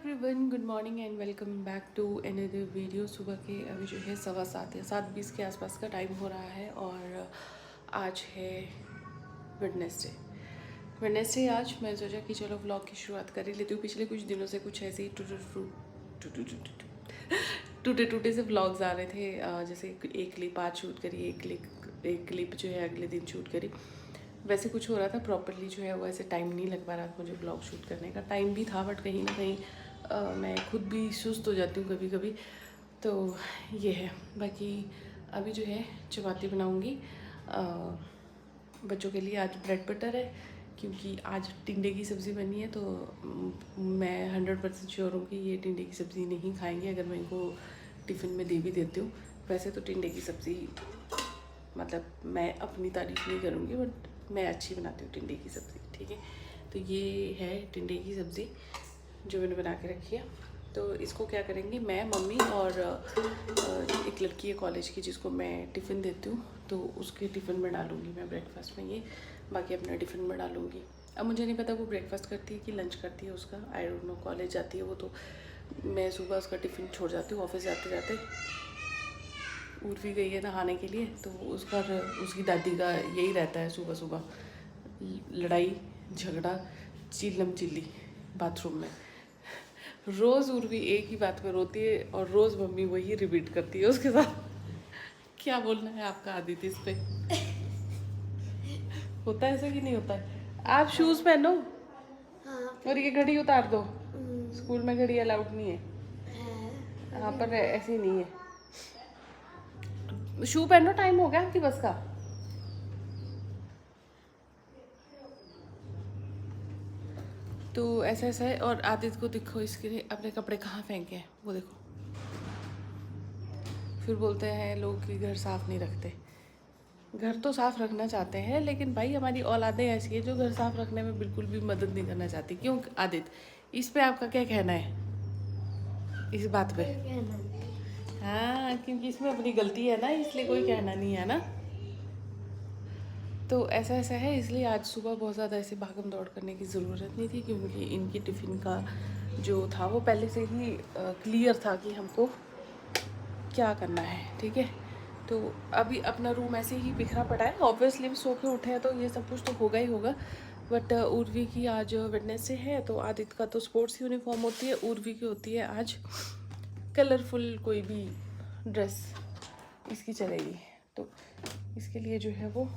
Everyone, good morning and welcome back to another video. सुबह के अभी जो है 7:15 या 7:20 के आसपास का टाइम हो रहा है और आज है वेडनेसडे। आज मैं सोचा कि चलो व्लॉग की शुरुआत कर ही लेती हूँ। पिछले कुछ दिनों से कुछ ऐसे ही टूटे टूटे से व्लॉग्स आ रहे थे। जैसे एक क्लिप आज शूट करी, एक क्लिप जो है अगले दिन शूट करी, वैसे कुछ हो रहा था। प्रॉपरली जो है वो ऐसे टाइम नहीं लग पा रहा था मुझे ब्लॉग शूट करने का। टाइम भी था बट कहीं ना कहीं मैं खुद भी सुस्त हो जाती हूँ कभी कभी। तो ये है। बाकी अभी जो है चपाती बनाऊँगी बच्चों के लिए। आज ब्रेड बटर है क्योंकि आज टिंडे की सब्ज़ी बनी है। तो मैं 100% श्योर हूँ कि ये टिंडे की सब्ज़ी नहीं खाएंगे अगर मैं इनको टिफ़िन में दे भी देती हूँ। वैसे तो टिंडे की सब्ज़ी मतलब मैं अपनी तारीफ़ नहीं करूँगी बट मैं अच्छी बनाती हूँ टिंडे की सब्ज़ी, ठीक है। तो ये है टिंडे की सब्ज़ी जो मैंने बना के रखी है। तो इसको क्या करेंगे, मैं, मम्मी और एक लड़की है कॉलेज की जिसको मैं टिफ़िन देती हूँ, तो उसके टिफ़िन में डालूँगी मैं ब्रेकफास्ट में ये। बाकी अपने टिफ़िन में डालूँगी। अब मुझे नहीं पता वो ब्रेकफास्ट करती है कि लंच करती है उसका, आई डोंट नो। कॉलेज जाती है वो, तो मैं सुबह उसका टिफ़िन छोड़ जाती हूँ ऑफिस जाते जाते। उर्वी गई है नहाने के लिए, तो उसकी दादी का यही रहता है सुबह सुबह, लड़ाई झगड़ा चिल्लम चिल्ली बाथरूम में। रोज़ उर्वी एक ही बात पे रोती है और रोज़ मम्मी वही रिपीट करती है उसके साथ। क्या बोलना है आपका आदित्य इस पे? होता है ऐसा कि नहीं होता है? आप शूज़ पहनो और ये घड़ी उतार दो। स्कूल में घड़ी अलाउड नहीं है, यहाँ पर ऐसे नहीं है। शू पहनो, टाइम हो गया आपकी बस का। तो ऐसा ऐसा है। और आदित्य को देखो, इसके अपने कपड़े कहाँ फेंके हैं वो देखो। फिर बोलते हैं लोग कि घर साफ नहीं रखते। घर तो साफ रखना चाहते हैं, लेकिन भाई हमारी औलादें ऐसी है जो घर साफ रखने में बिल्कुल भी मदद नहीं करना चाहती। क्यों आदित्य, इस पे आपका क्या कहना है इस बात पे? हाँ, क्योंकि इसमें अपनी गलती है ना, इसलिए कोई कहना नहीं है ना। तो ऐसा ऐसा है, इसलिए आज सुबह बहुत ज़्यादा ऐसे भागम दौड़ करने की ज़रूरत नहीं थी क्योंकि इनकी टिफ़िन का जो था वो पहले से ही क्लियर था कि हमको क्या करना है, ठीक है। तो अभी अपना रूम ऐसे ही बिखरा पड़ा है। ऑब्वियसली सो के उठे हैं तो ये सब कुछ तो होगा ही होगा। बट उर्वी की आज वेडनेसडे है, तो आदित्य का तो स्पोर्ट्स यूनिफॉर्म होती है, उर्वी की होती है आज कलरफुल कोई भी ड्रेस इसकी चलेगी। तो इसके लिए जो है वो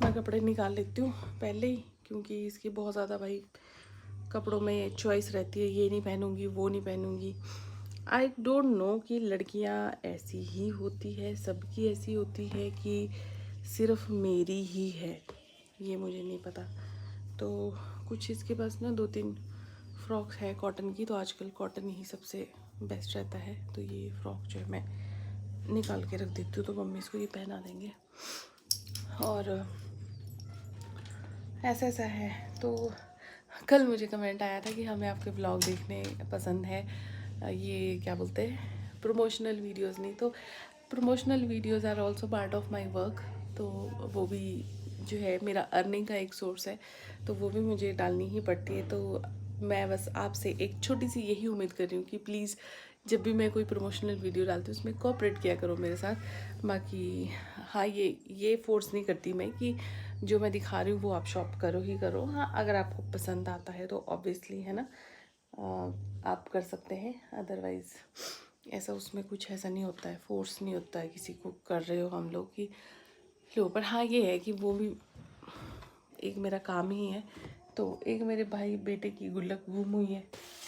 मैं कपड़े निकाल लेती हूँ पहले ही, क्योंकि इसकी बहुत ज़्यादा भाई कपड़ों में चॉइस रहती है, ये नहीं पहनूंगी वो नहीं पहनूंगी। आई डोंट नो कि लड़कियाँ ऐसी ही होती है, सबकी ऐसी होती है कि सिर्फ मेरी ही है, ये मुझे नहीं पता। तो कुछ इसके पास ना 2-3 फ्रॉक्स है कॉटन की, तो आजकल कॉटन ही सबसे बेस्ट रहता है। तो ये फ्रॉक जो है मैं निकाल के रख देती हूँ, तो मम्मी इसको ये पहना देंगे। और ऐसा ऐसा है। तो कल मुझे कमेंट आया था कि हमें आपके ब्लॉग देखने पसंद है, ये क्या बोलते हैं, प्रमोशनल वीडियोस नहीं। तो promotional videos are also part of my work. तो वो भी जो है मेरा अर्निंग का एक सोर्स है, तो वो भी मुझे डालनी ही पड़ती है। तो मैं बस आपसे एक छोटी सी यही उम्मीद कर रही हूँ कि प्लीज़ जब भी मैं कोई प्रमोशनल वीडियो डालती हूँ उसमें कोऑपरेट किया करो मेरे साथ। बाकी हाँ, ये फोर्स नहीं करती मैं कि जो मैं दिखा रही हूँ वो आप शॉप करो ही करो। हाँ, अगर आपको पसंद आता है तो ऑब्वियसली है ना, आप कर सकते हैं। अदरवाइज़ ऐसा उसमें कुछ ऐसा नहीं होता है, फोर्स नहीं होता है किसी को कर रहे हो हम लोग की लो। पर हाँ ये है कि वो भी एक मेरा काम ही है। तो एक मेरे भाई बेटे की गुल्लक गुम हुई है,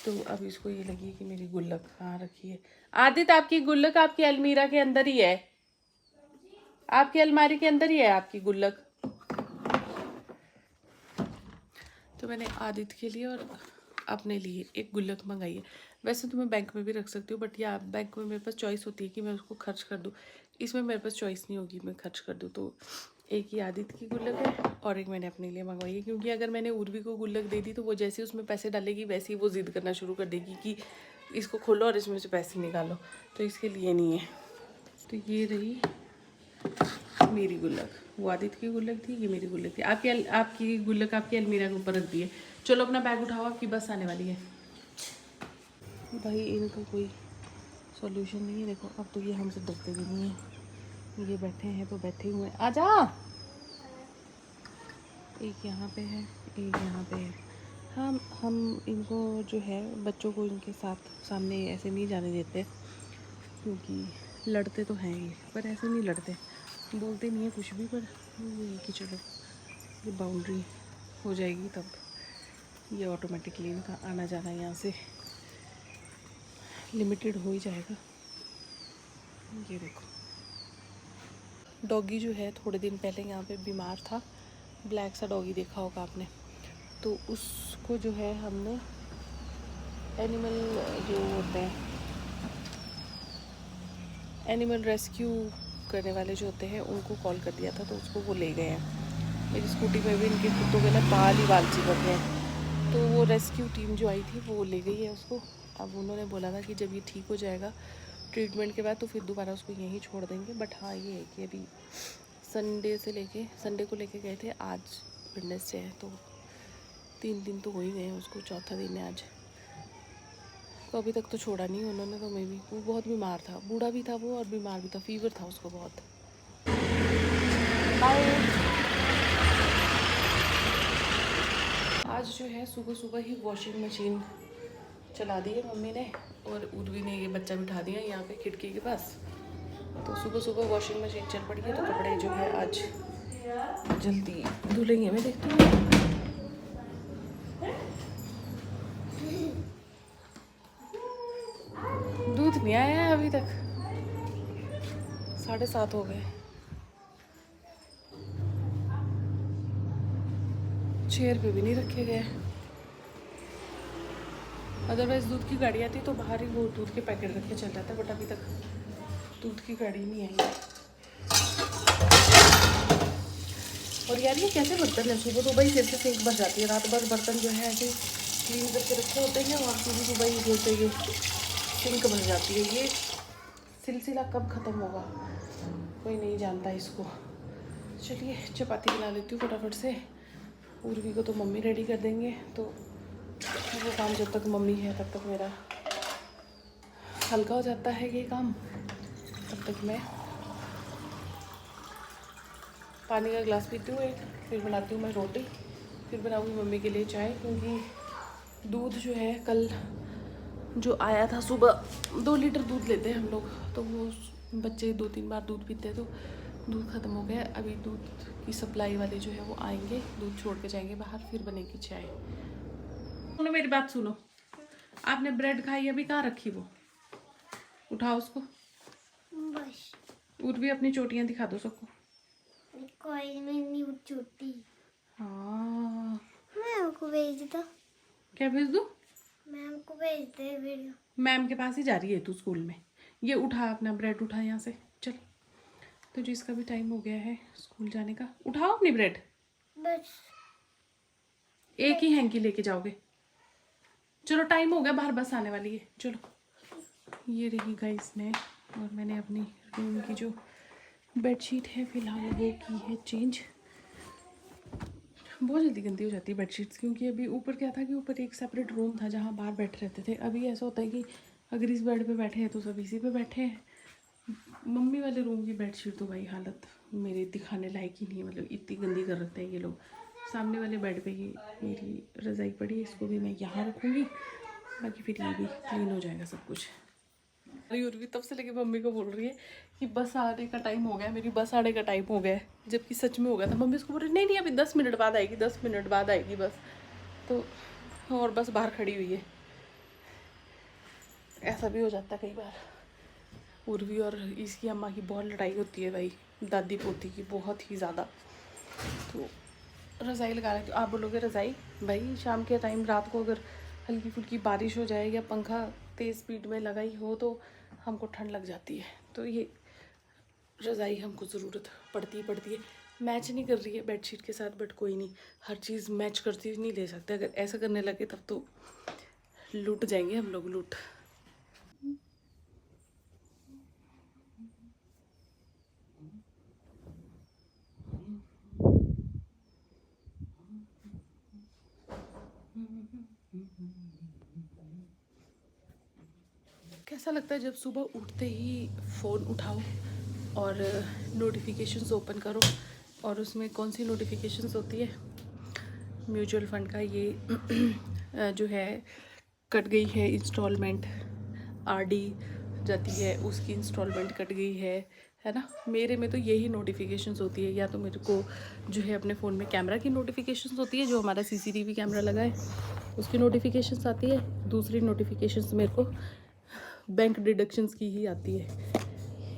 तो अब इसको ये लगी कि मेरी गुल्लक कहाँ रखी है। आदित्य, आपकी गुल्लक आपकी अलमीरा के अंदर ही है, आपकी अलमारी के अंदर ही है आपकी गुल्लक। तो मैंने आदित्य के लिए और अपने लिए एक गुल्लक मंगाई है। वैसे तो मैं बैंक में भी रख सकती हूँ, बट या बैंक में मेरे पास चॉइस होती है कि मैं उसको खर्च कर दूँ। इसमें मेरे पास चॉइस नहीं होगी, मैं खर्च कर दूँ। तो एक ही आदित्य की गुल्लक है और एक मैंने अपने लिए मंगवाई है, क्योंकि अगर मैंने उर्वी को गुल्लक दे दी तो वो जैसे उसमें पैसे डालेगी वैसे ही वो ज़िद करना शुरू कर देगी कि इसको खोलो और इसमें से पैसे निकालो। तो इसके लिए नहीं है। तो ये रही मेरी गुल्लक, वो आदित्य की गुल्लक थी, ये मेरी गुल्लक थी। आपकी गुल्लक आपकी अलमीरा के ऊपर रख दी है। चलो अपना बैग उठाओ, आपकी बस आने वाली है। भाई इनका कोई सॉल्यूशन नहीं है। देखो अब तो ये हमसे डरते भी नहीं है, ये बैठे हैं तो बैठे हुए हैं। आजा, एक यहाँ पे है, एक यहाँ पे है। हम इनको जो है बच्चों को इनके साथ सामने ऐसे नहीं जाने देते, क्योंकि लड़ते तो हैं ये, पर ऐसे नहीं लड़ते, बोलते नहीं है कुछ भी, पर ये कि चलो ये बाउंड्री हो जाएगी तब ये ऑटोमेटिकली इनका आना जाना यहाँ से लिमिटेड हो ही जाएगा। ये देखो डॉगी जो है थोड़े दिन पहले यहाँ पे बीमार था, ब्लैक सा डॉगी देखा होगा आपने, तो उसको जो है हमने एनिमल जो होते हैं एनिमल रेस्क्यू करने वाले जो होते हैं उनको कॉल कर दिया था, तो उसको वो ले गए हैं। मेरी स्कूटी में भी इनके कुत्तों के ना बाल ही बाल चिपक गए, तो वो रेस्क्यू टीम जो आई थी वो ले गई है उसको। अब उन्होंने बोला था कि जब ये ठीक हो जाएगा ट्रीटमेंट के बाद तो फिर दोबारा उसको यहीं छोड़ देंगे। बट हाँ ये है कि अभी संडे को लेके गए थे, आज वेडनेसडे है तो 3 दिन तो हो ही गए हैं, उसको चौथा दिन है आज। तो अभी तक तो छोड़ा नहीं उन्होंने, तो मैं भी, वो बहुत बीमार था, बूढ़ा भी था वो और बीमार भी था, फीवर था उसको बहुत। बाय। आज जो है सुबह सुबह ही वॉशिंग मशीन चला दी है मम्मी ने, और उर्वी ने ये बच्चा बिठा दिया यहाँ पे खिड़की के पास, तो सुबह सुबह वॉशिंग मशीन चल पड़ी है, तो कपड़े जो है आज जल्दी धुलेंगे। मैं देखती हूँ दूध नहीं आया है अभी तक, 7:30 हो गए। चेयर पे भी नहीं रखे गए, अदरवाइज दूध की गाड़ी आती तो बाहर ही वो दूध के पैकेट रख के चल जाता, बट अभी तक दूध की गाड़ी नहीं आई है। और यार ये कैसे बर्तन है, सुबह सुबह ही सिर से सिंक भर जाती है, रात भर बर्तन जो है ऐसे क्लीन करके रखे होते हैं और सुबह सुबह ही जैसे ये सिंक भर जाती है। ये सिलसिला कब ख़त्म होगा कोई नहीं जानता इसको। चलिए चपाती बना लेती हूँ फटाफट से, उर्वी को तो मम्मी रेडी कर देंगे, तो वो काम जब तक मम्मी है तब तक मेरा हल्का हो जाता है ये काम। तब तक मैं पानी का गिलास पीती हूँ एक, फिर बनाती हूँ मैं रोटी, फिर बनाऊँगी मम्मी के लिए चाय, क्योंकि दूध जो है कल जो आया था सुबह 2 लीटर दूध लेते हैं हम लोग, तो वो बच्चे 2-3 बार दूध पीते हैं तो दूध ख़त्म हो गया। अभी दूध की सप्लाई वाले जो है वो आएंगे, दूध छोड़ के जाएंगे बाहर, फिर बनेगी चाय। सुनो मेरी बात सुनो, आपने ब्रेड खाई अभी, कहाँ रखी वो, उठाओ उसको बस। उर्वी अपनी चोटियाँ दिखा दो सबको। कोई नहीं चोटी, हाँ मैम को भेज दो। क्या भेज दो? मैम को भेज दे वीडियो। मैम के पास ही जा रही है तू स्कूल में, ये उठा अपना ब्रेड, उठा यहाँ से चल, तो जिसका भी टाइम हो गया है स्कूल जाने का, उठाओ अपनी ब्रेड, बस एक ही हैंकी लेके जाओगे। चलो टाइम हो गया, बाहर बस आने वाली है, चलो। ये रही गाइस ने, और मैंने अपनी रूम की जो बेडशीट है फिलहाल वो की है चेंज। बहुत जल्दी गंदी हो जाती है बेडशीट्स, क्योंकि अभी ऊपर क्या था कि ऊपर एक सेपरेट रूम था जहाँ बाहर बैठे रहते थे, अभी ऐसा होता है कि अगर इस बेड पे बैठे हैं तो सब इसी पे बैठे हैं। मम्मी वाले रूम की बेडशीट तो भाई हालत मेरे दिखाने लायक ही नहीं है, मतलब इतनी गंदी कर रखते हैं ये लोग। सामने वाले बेड पे ही मेरी रज़ाई पड़ी है, इसको भी मैं यहाँ रखूँगी, बाकी फिर ये भी क्लीन हो जाएगा सब कुछ। और भी तब से लेके मम्मी को बोल रही है कि बस आने का टाइम हो गया, मेरी बस आने का टाइम हो गया है, जबकि सच में हो गया था। मम्मी उसको बोल रही नहीं नहीं अभी 10 मिनट बाद आएगी, 10 मिनट बाद आएगी बस, तो और बस बाहर खड़ी हुई है। ऐसा भी हो जाता है कई बार। उर्वी और इसकी अम्मा की बहुत लड़ाई होती है भाई, दादी पोती की बहुत ही ज़्यादा। तो रज़ाई लगा रहे, तो आप बोलोगे रज़ाई भाई शाम के टाइम रात को अगर हल्की फुल्की बारिश हो जाए या पंखा तेज़ स्पीड में लगाई हो तो हमको ठंड लग जाती है, तो ये रज़ाई हमको ज़रूरत पड़ती है। मैच नहीं कर रही है बेडशीट के साथ, बट कोई नहीं, हर चीज़ मैच करती नहीं ले सकते, अगर ऐसा करने लगे तब तो लूट जाएंगे हम लोग, लूट। कैसा लगता है जब सुबह उठते ही फ़ोन उठाओ और नोटिफिकेशंस ओपन करो और उसमें कौन सी नोटिफिकेशंस होती है, म्यूचुअल फंड का ये जो है कट गई है इंस्टॉलमेंट, आरडी जाती है उसकी इंस्टॉलमेंट कट गई है ना। मेरे में तो यही नोटिफिकेशंस होती है, या तो मेरे को जो है अपने फ़ोन में कैमरा की नोटिफिकेशंस होती है, जो हमारा सीसीटीवी कैमरा लगा है उसकी नोटिफिकेशंस आती है, दूसरी नोटिफिकेशंस मेरे को बैंक डिडक्शंस की ही आती है,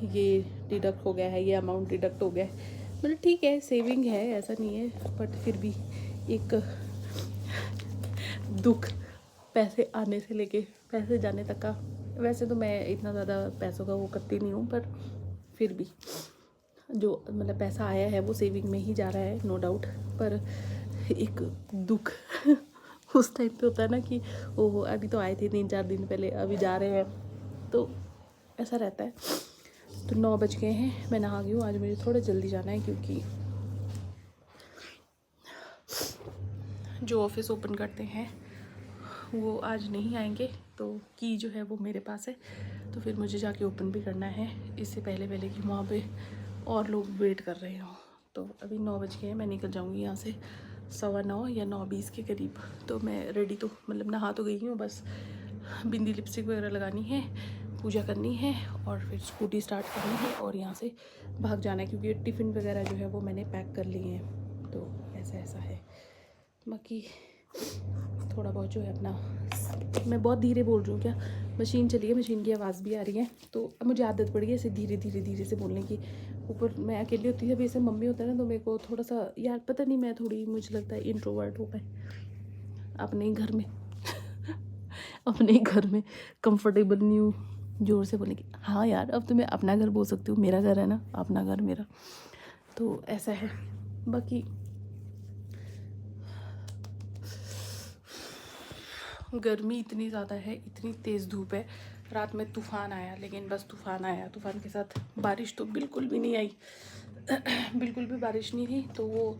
ये डिडक्ट हो गया है, ये अमाउंट डिडक्ट हो गया है। मतलब ठीक है, सेविंग है, ऐसा नहीं है, बट फिर भी एक दुख पैसे आने से लेके पैसे जाने तक का। वैसे तो मैं इतना ज़्यादा पैसों का वो करती नहीं हूँ, पर फिर भी जो मतलब पैसा आया है वो सेविंग में ही जा रहा है, नो डाउट। पर एक दुख उस टाइम पे होता है ना कि ओहो अभी तो आए थे 3-4 दिन पहले, अभी जा रहे हैं, तो ऐसा रहता है। तो 9 बज गए हैं, मैं नहा गई हूँ। आज मुझे थोड़ा जल्दी जाना है क्योंकि जो ऑफिस ओपन करते हैं वो आज नहीं आएंगे, तो की जो है वो मेरे पास है, तो फिर मुझे जाके ओपन भी करना है इससे पहले कि वहाँ पे और लोग वेट कर रहे हों। तो अभी 9 बज गए हैं, मैं निकल जाऊँगी यहाँ से 9:15 या 9:20 के करीब। तो मैं रेडी तो मतलब नहा तो गई हूँ, बस बिंदी लिपस्टिक वगैरह लगानी है, पूजा करनी है और फिर स्कूटी स्टार्ट करनी है और यहाँ से भाग जाना है, क्योंकि टिफ़िन वगैरह जो है वो मैंने पैक कर लिए हैं। तो ऐसा है। बाकी थोड़ा बहुत जो है अपना, मैं बहुत धीरे बोल रही हूँ क्या, मशीन चली है, मशीन की आवाज़ भी आ रही है, तो अब मुझे आदत पड़ी है ऐसे धीरे से बोलने की। ऊपर मैं अकेली होती है, अभी ऐसे मम्मी होता है ना, तो मेरे को थोड़ा सा यार पता नहीं, मैं थोड़ी, मुझे लगता है इंट्रोवर्ट हो गए अपने ही घर में अपने ही घर में कंफर्टेबल नहीं हूँ ज़ोर से बोलने की। हाँ यार, अब तो मैं अपना घर बोल सकती हूँ, मेरा घर है ना, अपना घर मेरा, तो ऐसा है। बाकी गर्मी इतनी ज़्यादा है, इतनी तेज़ धूप है। रात में तूफ़ान आया, लेकिन बस तूफ़ान आया, तूफ़ान के साथ बारिश तो बिल्कुल भी नहीं आई बिल्कुल भी बारिश नहीं थी। तो वो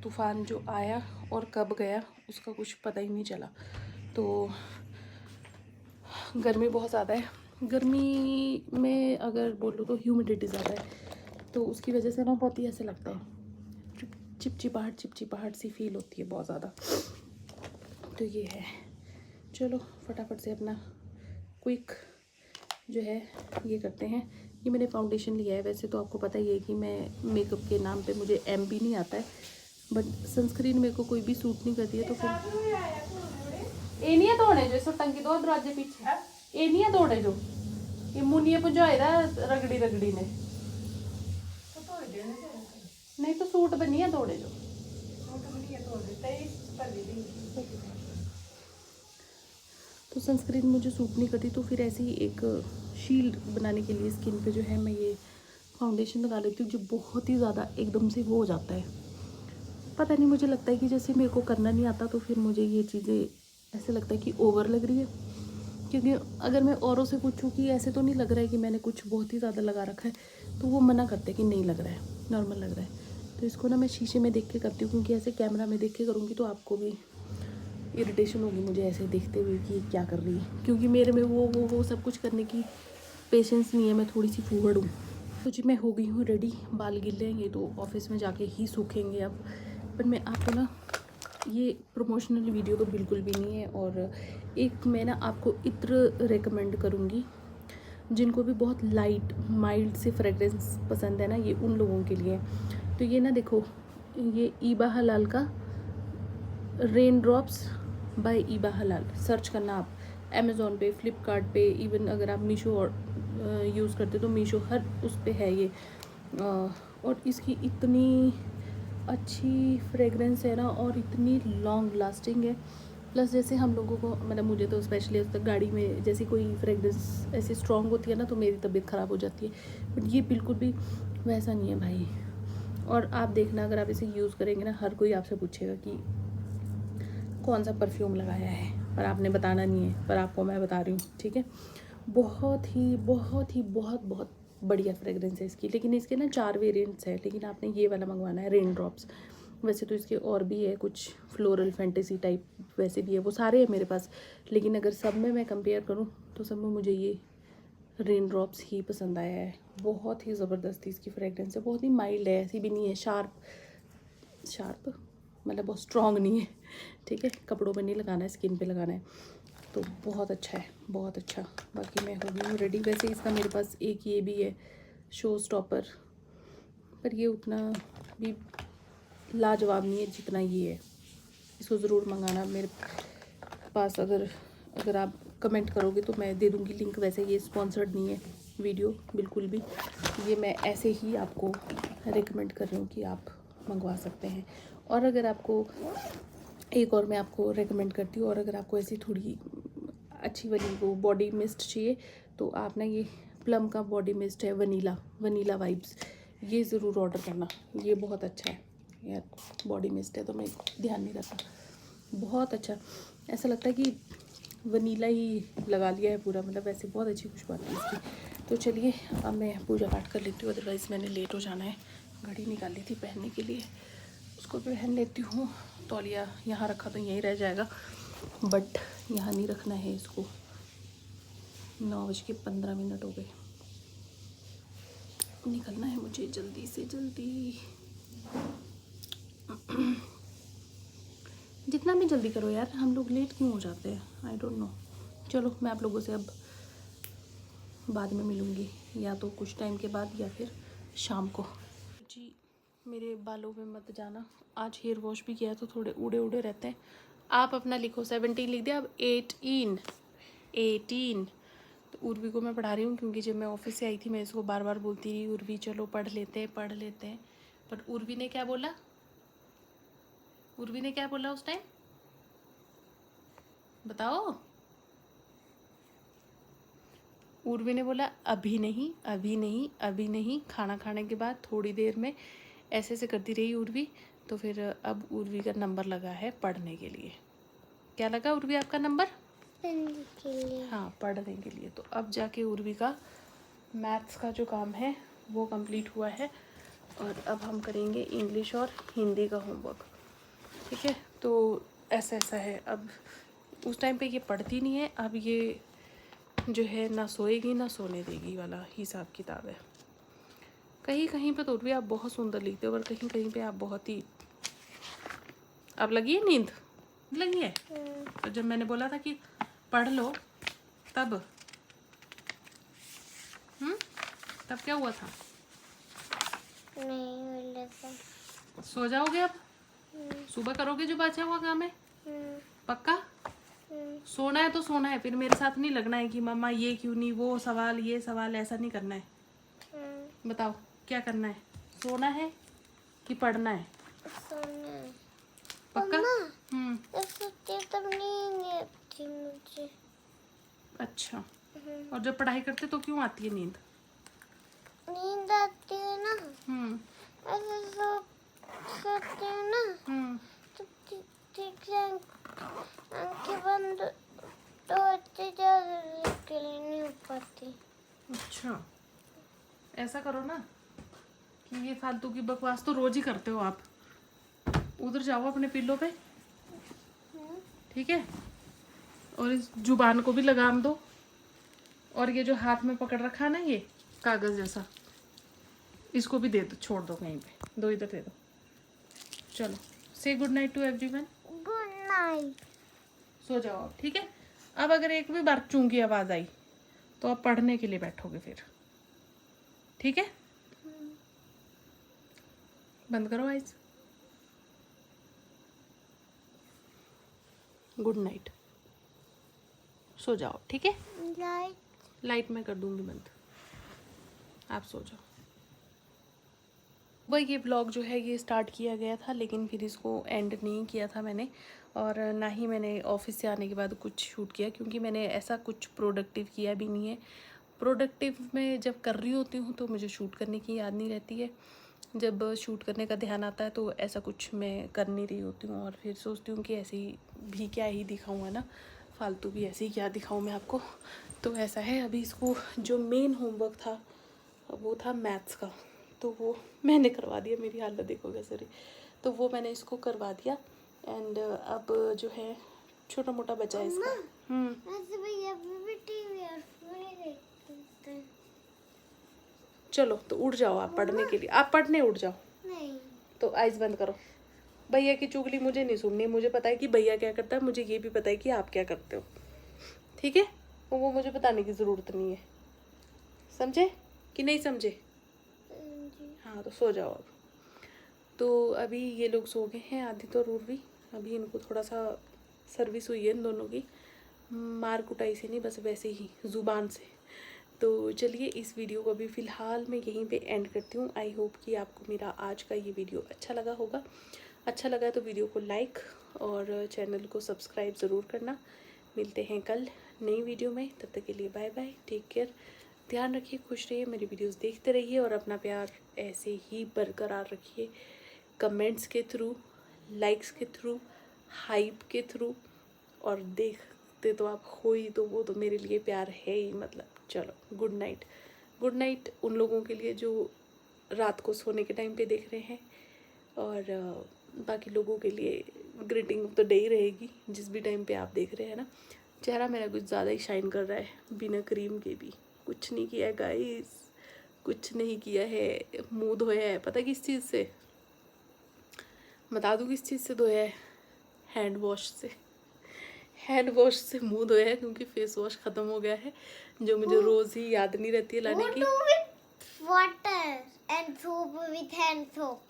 तूफ़ान जो आया और कब गया उसका कुछ पता ही नहीं चला। तो गर्मी बहुत ज़्यादा है। गर्मी में अगर बोलो तो ह्यूमिडिटी ज़्यादा है, तो उसकी वजह से ना बहुत ही ऐसे लगता है, चिपचिपाहट सी फील होती है बहुत ज़्यादा। तो ये है, चलो फटाफट से अपना क्विक जो है ये करते हैं। ये मैंने फाउंडेशन लिया है, वैसे तो आपको पता ही है कि मैं मेकअप के नाम पे मुझे एम भी नहीं आता है, बट सनस्क्रीन मेरे को कोई भी सूट नहीं करती है। तो फिर ये नहीं है दौड़े जो टंकी दो दरवाजे पीछे, ये नहीं है दौड़े जो ये मुनिए पुंजाए रगड़ी ने, नहीं तो सूट बनी है दौड़े जो। तो सनस्क्रीन मुझे सूट नहीं करती, तो फिर ऐसे ही एक शील्ड बनाने के लिए स्किन पे जो है मैं ये फाउंडेशन लगा लेती हूँ, जो बहुत ही ज़्यादा एकदम से वो हो जाता है। पता नहीं, मुझे लगता है कि जैसे मेरे को करना नहीं आता, तो फिर मुझे ये चीज़ें ऐसे लगता है कि ओवर लग रही है। क्योंकि अगर मैं औरों से पूछूँ कि ऐसे तो नहीं लग रहा है कि मैंने कुछ बहुत ही ज़्यादा लगा रखा है, तो वो मना करते हैं कि नहीं लग रहा है, नॉर्मल लग रहा है। तो इसको ना मैं शीशे में देख के करती हूँ, क्योंकि ऐसे कैमरा में देख के करूँगी तो आपको भी इरिटेशन होगी मुझे ऐसे देखते हुए कि क्या कर रही है, क्योंकि मेरे में वो सब कुछ करने की पेशेंस नहीं है, मैं थोड़ी सी फूहड़ हूँ। तो जी मैं हो गई हूँ रेडी, बाल गिर लेंगे तो ऑफिस में जाके ही सूखेंगे अब। पर मैं आपको ना ये प्रमोशनल वीडियो तो बिल्कुल भी नहीं है, और एक मैं ना आपको इत्र रेकमेंड करूँगी, जिनको भी बहुत लाइट माइल्ड से फ्रेगरेंस पसंद है ना, ये उन लोगों के लिए। तो ये ना देखो, ये ईबा हलाल का रेन ड्रॉप्स बाय ईबा हलाल, सर्च करना आप अमेज़ॉन पे, फ्लिपकार्ट पे, इवन अगर आप मीशो और यूज़ करते तो मीशो हर उस पे है ये। और इसकी इतनी अच्छी फ्रेगरेंस है ना, और इतनी लॉन्ग लास्टिंग है। प्लस जैसे हम लोगों को, मतलब मुझे तो स्पेशली तक गाड़ी में जैसी कोई फ्रेगरेंस ऐसी स्ट्रॉन्ग होती है ना, तो मेरी तबीयत ख़राब हो जाती है, बट ये बिल्कुल भी वैसा नहीं है भाई। और आप देखना, अगर आप इसे यूज़ करेंगे ना, हर कोई आपसे पूछेगा कि कौन सा परफ्यूम लगाया है, पर आपने बताना नहीं है, पर आपको मैं बता रही हूँ, ठीक है। बहुत बढ़िया फ्रेगरेंस है इसकी। लेकिन इसके ना 4 वेरिएंट्स हैं, लेकिन आपने ये वाला मंगवाना है, रेन ड्रॉप्स। वैसे तो इसके और भी है कुछ फ्लोरल फैंटेसी टाइप, वैसे भी है, वो सारे हैं मेरे पास। लेकिन अगर सब में मैं कंपेयर करूँ तो सब में मुझे ये रेन ड्रॉप्स ही पसंद आया है। बहुत ही ज़बरदस्ती इसकी फ्रेगरेंस है, बहुत ही माइल्ड है, ऐसी भी नहीं है शार्प मतलब बहुत स्ट्रॉन्ग नहीं है, ठीक है। कपड़ों पे नहीं लगाना है, स्किन पे लगाना है, तो बहुत अच्छा है, बहुत अच्छा। बाकी मैं हो गई हूँ रेडी। वैसे इसका मेरे पास एक ये भी है शो स्टॉपर, पर ये उतना भी लाजवाब नहीं है जितना ये है। इसको ज़रूर मंगाना मेरे पास। अगर आप कमेंट करोगे तो मैं दे दूँगी लिंक। वैसे ये स्पॉन्सर्ड नहीं है वीडियो बिल्कुल भी, ये मैं ऐसे ही आपको रेकमेंड कर रही हूँ कि आप मंगवा सकते हैं। और अगर आपको एक और मैं आपको रेकमेंड करती हूँ, और अगर आपको ऐसी थोड़ी अच्छी वाली वो बॉडी मिस्ट चाहिए तो आप ना ये प्लम का बॉडी मिस्ट है, वनीला वाइब्स, ये ज़रूर ऑर्डर करना। ये बहुत अच्छा है यार, बॉडी मिस्ट है तो मैं ध्यान नहीं रखा, बहुत अच्छा। ऐसा लगता है कि वनीला ही लगा लिया है पूरा, मतलब वैसे बहुत अच्छी खुशबू आती है इसकी। तो चलिए अब मैं पूजा पाठ कर लेती हूँ, अदरवाइज़ मैंने लेट हो जाना है। घड़ी निकाली थी पहनने के लिए, उसको पहन लेती हूँ। तौलिया यहाँ रखा तो यहीं रह जाएगा, बट यहाँ नहीं रखना है इसको। 9:15 हो गए, निकलना है मुझे जल्दी से जल्दी। जितना भी जल्दी करो यार, हम लोग लेट क्यों हो जाते हैं, आई डोंट नो। चलो मैं आप लोगों से अब बाद में मिलूँगी, या तो कुछ टाइम के बाद या फिर शाम को। जी मेरे बालों में मत जाना, आज हेयर वॉश भी किया है तो थोड़े उड़े उड़े रहते हैं। आप अपना लिखो, 17 लिख दिया, अब 18। तो उर्वी को मैं पढ़ा रही हूँ, क्योंकि जब मैं ऑफिस से आई थी मैं इसको बार बार बोलती रही, उर्वी चलो पढ़ लेते हैं। बट उर्वी ने क्या बोला, उस टाइम बताओ। उर्वी ने बोला अभी नहीं। खाना खाने के बाद थोड़ी देर में ऐसे करती रही उर्वी। तो फिर अब उर्वी का नंबर लगा है पढ़ने के लिए। क्या लगा उर्वी आपका नंबर? पढ़ने के लिए। हाँ, पढ़ने के लिए। तो अब जाके उर्वी का मैथ्स का जो काम है वो कंप्लीट हुआ है, और अब हम करेंगे इंग्लिश और हिंदी का होमवर्क, ठीक है। तो ऐसा है, अब उस टाइम पे ये पढ़ती नहीं है, अब ये जो है ना सोएगी ना सोने देगी वाला हिसाब किताब है। कहीं कहीं पे तो भी आप बहुत सुंदर लिखते हो, और कहीं कहीं पे आप बहुत ही, अब लगी है नींद, लगी है। तो जब मैंने बोला था कि पढ़ लो तब तब क्या हुआ था? नहीं बोला था। सो जाओगे अब, सुबह करोगे जो बचा हुआ काम है, पक्का? सोना है तो सोना है, फिर मेरे साथ नहीं लगना है कि मम्मा ये क्यों नहीं, वो सवाल ये सवाल, ऐसा नहीं करना है। बताओ क्या करना है, सोना है कि पढ़ना है? सोना है। पक्का? सोते तब नींद नहीं आती मुझे। अच्छा, और जब पढ़ाई करते तो क्यों आती है नींद? नींद आती है ना, ऐसे सोती हूँ ना, तो ठीक से आंखें बंद तो अच्छी ज्यादा के लिए नहीं हो पाती। अच्छा, ऐसा करो ना कि ये फालतू की बकवास तो रोज ही करते हो आप। उधर जाओ अपने पिल्लो पे, ठीक है, और इस जुबान को भी लगाम दो, और ये जो हाथ में पकड़ रखा है ना ये कागज जैसा, इसको भी दे दो, छोड़ दो कहीं पे, दो इधर दे दो। चलो, say good night to everyone. Good night. सो जाओ आप, ठीक है। अब अगर एक भी बार चूं की आवाज आई तो आप पढ़ने के लिए बैठोगे फिर, ठीक है। बंद करो आइज। गुड नाइट, सो जाओ, ठीक है। लाइट मैं कर दूंगी बंद, आप सो जाओ। वही ये ब्लॉग जो है ये स्टार्ट किया गया था, लेकिन फिर इसको एंड नहीं किया था मैंने, और ना ही मैंने ऑफिस से आने के बाद कुछ शूट किया, क्योंकि मैंने ऐसा कुछ प्रोडक्टिव किया भी नहीं है। प्रोडक्टिव में जब कर रही होती हूँ तो मुझे शूट करने की याद नहीं रहती है, जब शूट करने का ध्यान आता है तो ऐसा कुछ मैं कर नहीं रही होती हूँ, और फिर सोचती हूँ कि ऐसे ही भी क्या ही दिखाऊँ, है ना, फालतू भी ऐसे ही क्या दिखाऊँ मैं आपको। तो ऐसा है, अभी इसको जो मेन होमवर्क था वो था मैथ्स का, तो वो मैंने करवा दिया। मेरी हालत देखो कैसे रही, तो वो मैंने इसको करवा दिया। एंड अब जो है छोटा मोटा बचा है इसका। ऐसे भैया भी टीवी और चलो तो उठ जाओ आप पढ़ने के लिए, आप पढ़ने उठ जाओ। नहीं। तो आइज बंद करो। भैया की चुगली मुझे नहीं सुननी, मुझे पता है कि भैया क्या करता है, मुझे ये भी पता है कि आप क्या करते हो, ठीक है? वो मुझे बताने की ज़रूरत नहीं है, समझे कि नहीं समझे? हाँ तो सो जाओ अब। तो अभी ये लोग सो गए हैं, आदित्य और उर्वी। अभी इनको थोड़ा सा सर्विस हुई है इन दोनों की, मार कुटाई से नहीं, बस वैसे ही ज़ुबान से। तो चलिए इस वीडियो को अभी फ़िलहाल मैं यहीं पे एंड करती हूँ। आई होप कि आपको मेरा आज का ये वीडियो अच्छा लगा होगा। अच्छा लगा तो वीडियो को लाइक और चैनल को सब्सक्राइब ज़रूर करना। मिलते हैं कल नई वीडियो में, तब तक के लिए बाय बाय, टेक केयर, ध्यान रखिए, खुश रहिए, मेरी वीडियोस देखते रहिए और अपना प्यार ऐसे ही बरकरार रखिए, कमेंट्स के थ्रू, लाइक्स के थ्रू, हाइप के थ्रू, और देखते तो आप हो ही, तो वो तो मेरे लिए प्यार है ही। मतलब चलो, गुड नाइट। गुड नाइट उन लोगों के लिए जो रात को सोने के टाइम पे देख रहे हैं, और बाकी लोगों के लिए ग्रीटिंग तो डे ही रहेगी जिस भी टाइम पे आप देख रहे हैं ना। चेहरा मेरा कुछ ज़्यादा ही शाइन कर रहा है बिना क्रीम के भी। कुछ नहीं किया है गाइस, कुछ नहीं किया है। मुंह धोया है, पता किस चीज़ से? बता दूँ किस चीज़ से धोया है? हैंड वॉश से। हैंड वॉश से मुंह धोया है, क्योंकि फेस वॉश ख़त्म हो गया है, जो मुझे रोज़ ही याद नहीं रहती है लाने की। Water and soap with hand soap.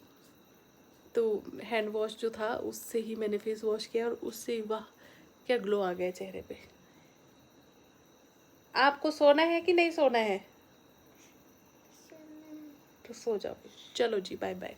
तो हैंड वॉश जो था उससे ही मैंने फेस वॉश किया, और उससे ही वाह क्या ग्लो आ गया चेहरे पे। आपको सोना है कि नहीं सोना है? तो सो जाओ। चलो जी, बाय बाय।